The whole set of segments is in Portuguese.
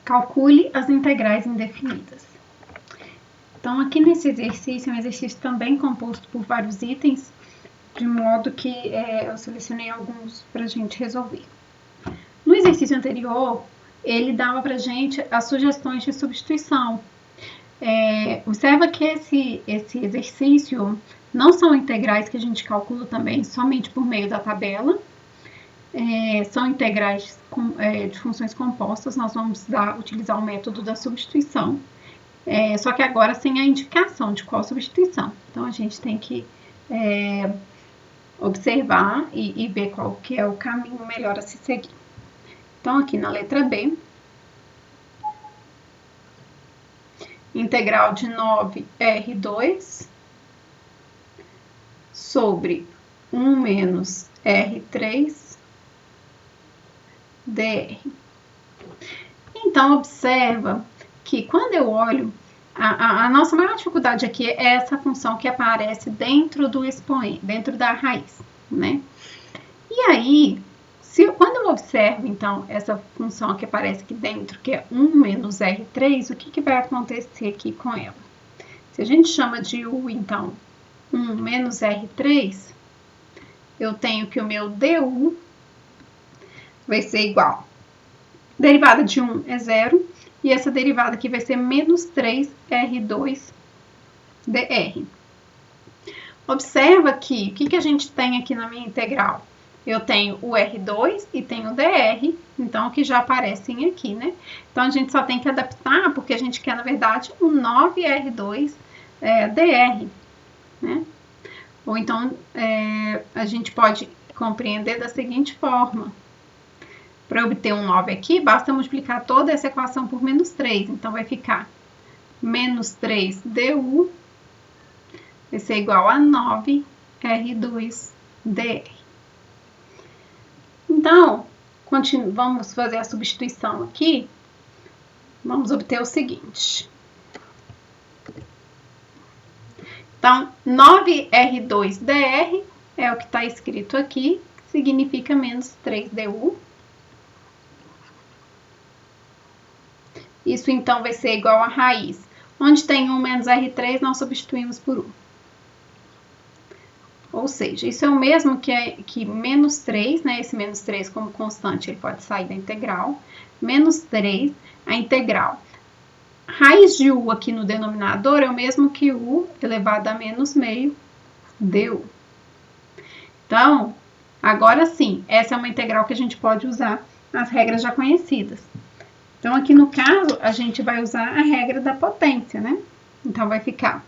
Calcule as integrais indefinidas. Então, aqui nesse exercício, é um exercício também composto por vários itens, de modo que eu selecionei alguns para a gente resolver. No exercício anterior, ele dava para a gente as sugestões de substituição. Observa que esse exercício não são integrais que a gente calcula também somente por meio da tabela, são integrais de funções compostas. Nós vamos utilizar o método da substituição, só que agora sem a indicação de qual substituição. Então, a gente tem que observar e ver qual que é o caminho melhor a se seguir. Então, aqui na letra B, integral de 9R2 sobre 1 menos R3 dr. Então, observa que quando eu olho, a nossa maior dificuldade aqui é essa função que aparece dentro do expoente, dentro da raiz, né? E aí, quando eu observo, então, essa função que aparece aqui dentro, que é 1 menos R3, o que vai acontecer aqui com ela? Se a gente chama de U, então, 1 menos R3, eu tenho que o meu DU vai ser igual. Derivada de 1 é 0, e essa derivada aqui vai ser menos 3R2 dr. Observa que o que a gente tem aqui na minha integral? Eu tenho o R2 e tenho o dr, então, que já aparecem aqui, né? Então, a gente só tem que adaptar, porque a gente quer, na verdade, o 9R2 dr, né? Ou então, a gente pode compreender da seguinte forma. Para obter um 9 aqui, basta multiplicar toda essa equação por menos 3. Então, vai ficar menos 3du vai ser igual a 9R2 dr. Então, vamos fazer a substituição aqui. Vamos obter o seguinte. Então, 9R2 dr é o que está escrito aqui, que significa menos 3du. Isso, então, vai ser igual a raiz. Onde tem 1 menos R3, nós substituímos por 1. Ou seja, isso é o mesmo que menos 3, né? Esse menos 3 como constante, ele pode sair da integral. Menos 3, a integral. Raiz de U aqui no denominador é o mesmo que U elevado a menos meio du. Então, agora sim, essa é uma integral que a gente pode usar as regras já conhecidas. Então, aqui no caso, a gente vai usar a regra da potência, né? Então, vai ficar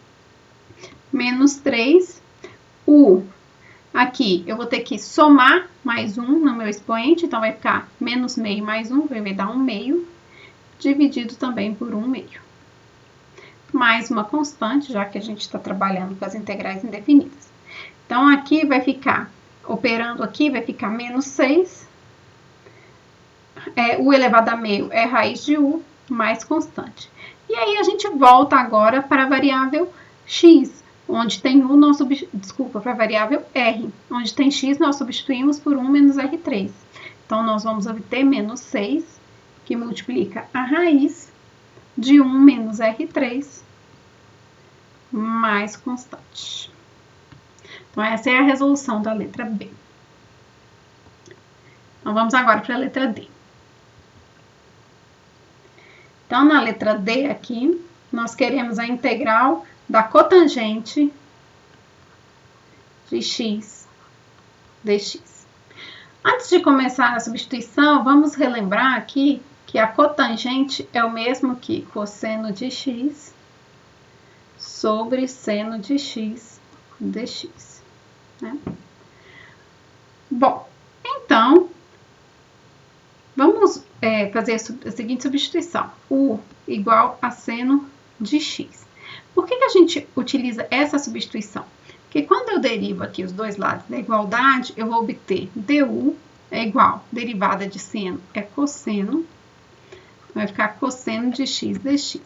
menos 3, U. Aqui, eu vou ter que somar mais 1 no meu expoente, então vai ficar menos meio mais 1, vai dar 1 meio, dividido também por 1 meio. Mais uma constante, já que a gente está trabalhando com as integrais indefinidas. Então, aqui vai ficar, operando aqui, vai ficar menos 6, U elevado a meio é raiz de U, mais constante. E aí, a gente volta agora para a variável x, onde tem U, para a variável R, onde tem x, nós substituímos por 1 menos R3. Então, nós vamos obter menos 6, que multiplica a raiz de 1 menos R3, mais constante. Então, essa é a resolução da letra B. Então, vamos agora para a letra D. Então, na letra D aqui, nós queremos a integral da cotangente de x dx. Antes de começar a substituição, vamos relembrar aqui que a cotangente é o mesmo que cosseno de x sobre seno de x dx, né? Bom, então, vamos fazer a seguinte substituição. U igual a seno de x. Por que a gente utiliza essa substituição? Porque quando eu derivo aqui os dois lados da igualdade, eu vou obter du é igual, derivada de seno é cosseno, vai ficar cosseno de x dx.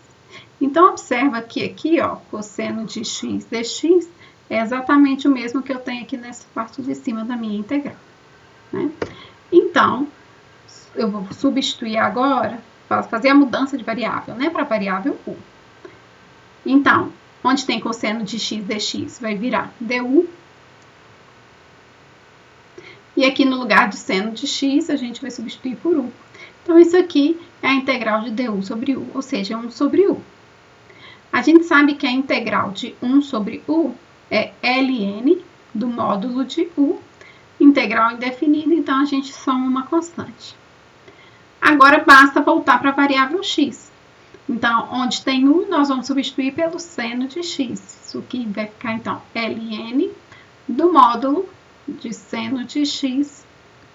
Então, observa que aqui, ó, cosseno de x dx é exatamente o mesmo que eu tenho aqui nessa parte de cima da minha integral, né? Então, eu vou substituir agora fazer a mudança de variável, né, para a variável u. Então, onde tem cosseno de x dx, vai virar du. E aqui no lugar de seno de x, a gente vai substituir por u. Então, isso aqui é a integral de du sobre u, ou seja, 1 sobre u. A gente sabe que a integral de 1 sobre u é ln do módulo de u, integral indefinida, então a gente soma uma constante. Agora, basta voltar para a variável x. Então, onde tem u, nós vamos substituir pelo seno de x. Isso aqui vai ficar, então, ln do módulo de seno de x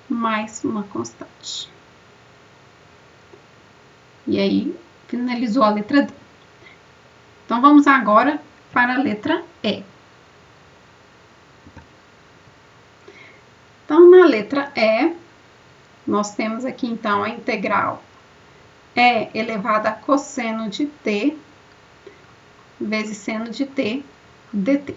mais uma constante. E aí, finalizou a letra D. Então, vamos agora para a letra E. Então, na letra E, nós temos aqui, então, a integral E elevado a cosseno de t vezes seno de t dt.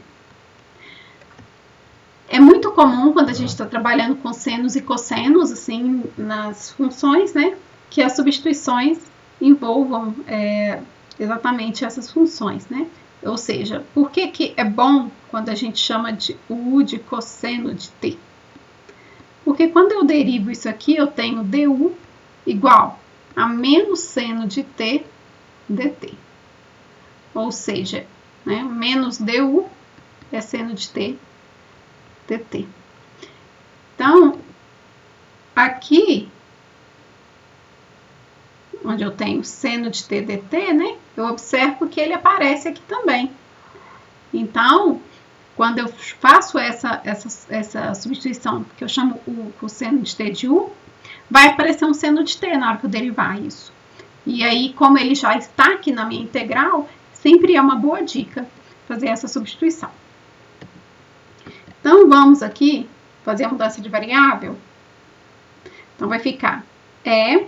É muito comum, quando a gente está trabalhando com senos e cossenos, assim, nas funções, né, que as substituições envolvam exatamente essas funções, né? Ou seja, por que é bom quando a gente chama de u de cosseno de t? Porque quando eu derivo isso aqui, eu tenho du igual a menos seno de t dt. Ou seja, né, menos du é seno de t dt. Então, aqui, onde eu tenho seno de t dt, né, eu observo que ele aparece aqui também. Então, quando eu faço essa substituição, que eu chamo u com seno de t de u, vai aparecer um seno de t na hora que eu derivar isso. E aí, como ele já está aqui na minha integral, sempre é uma boa dica fazer essa substituição. Então, vamos aqui fazer a mudança de variável. Então, vai ficar E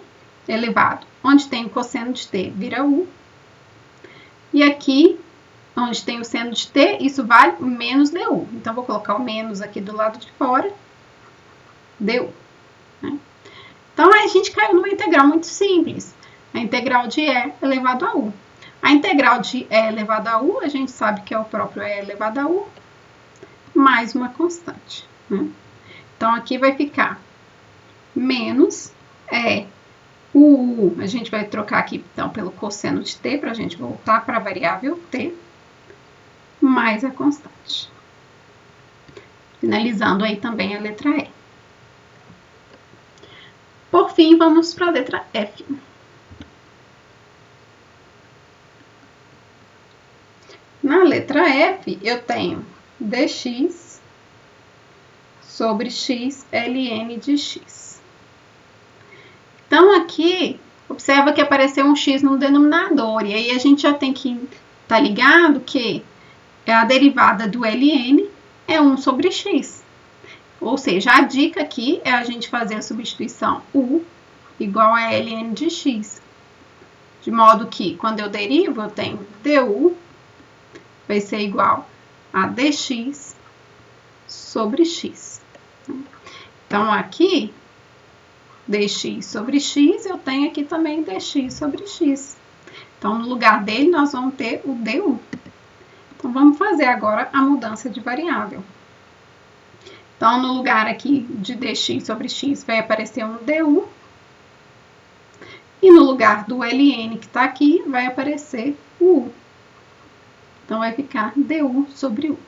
elevado, onde tem o cosseno de t, vira u. E aqui, onde tem o seno de t, isso vale menos du. Então, vou colocar o menos aqui do lado de fora, du. Né? Então, aí a gente caiu numa integral muito simples. A integral de E elevado a u. A integral de E elevado a u, a gente sabe que é o próprio E elevado a u, mais uma constante. Né? Então, aqui vai ficar menos u. A gente vai trocar aqui, então, pelo cosseno de t, para a gente voltar para a variável t, mais a constante. Finalizando aí também a letra E. Por fim, vamos para a letra F. Na letra F, eu tenho dx sobre x ln de x. Então, aqui, observa que apareceu um x no denominador, e aí a gente já tem que estar ligado que a derivada do ln é 1 sobre x. Ou seja, a dica aqui é a gente fazer a substituição u igual a ln de x. De modo que, quando eu derivo, eu tenho du vai ser igual a dx sobre x. Então, aqui, dx sobre x, eu tenho aqui também dx sobre x. Então, no lugar dele, nós vamos ter o du. Então, vamos fazer agora a mudança de variável. Então, no lugar aqui de dx sobre x, vai aparecer um du. E no lugar do ln que está aqui, vai aparecer o u. Então, vai ficar du sobre u.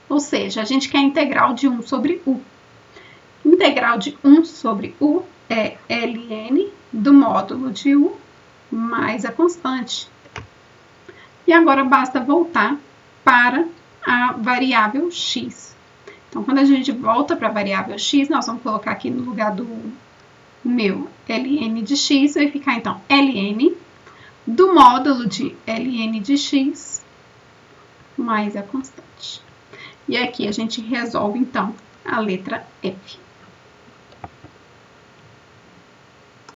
Ou seja, a gente quer a integral de 1 sobre u. Integral de 1 sobre u é ln do módulo de u mais a constante. E agora basta voltar para a variável x. Então, quando a gente volta para a variável x, nós vamos colocar aqui no lugar do meu ln de x, vai ficar então ln do módulo de ln de x mais a constante. E aqui a gente resolve então a letra F.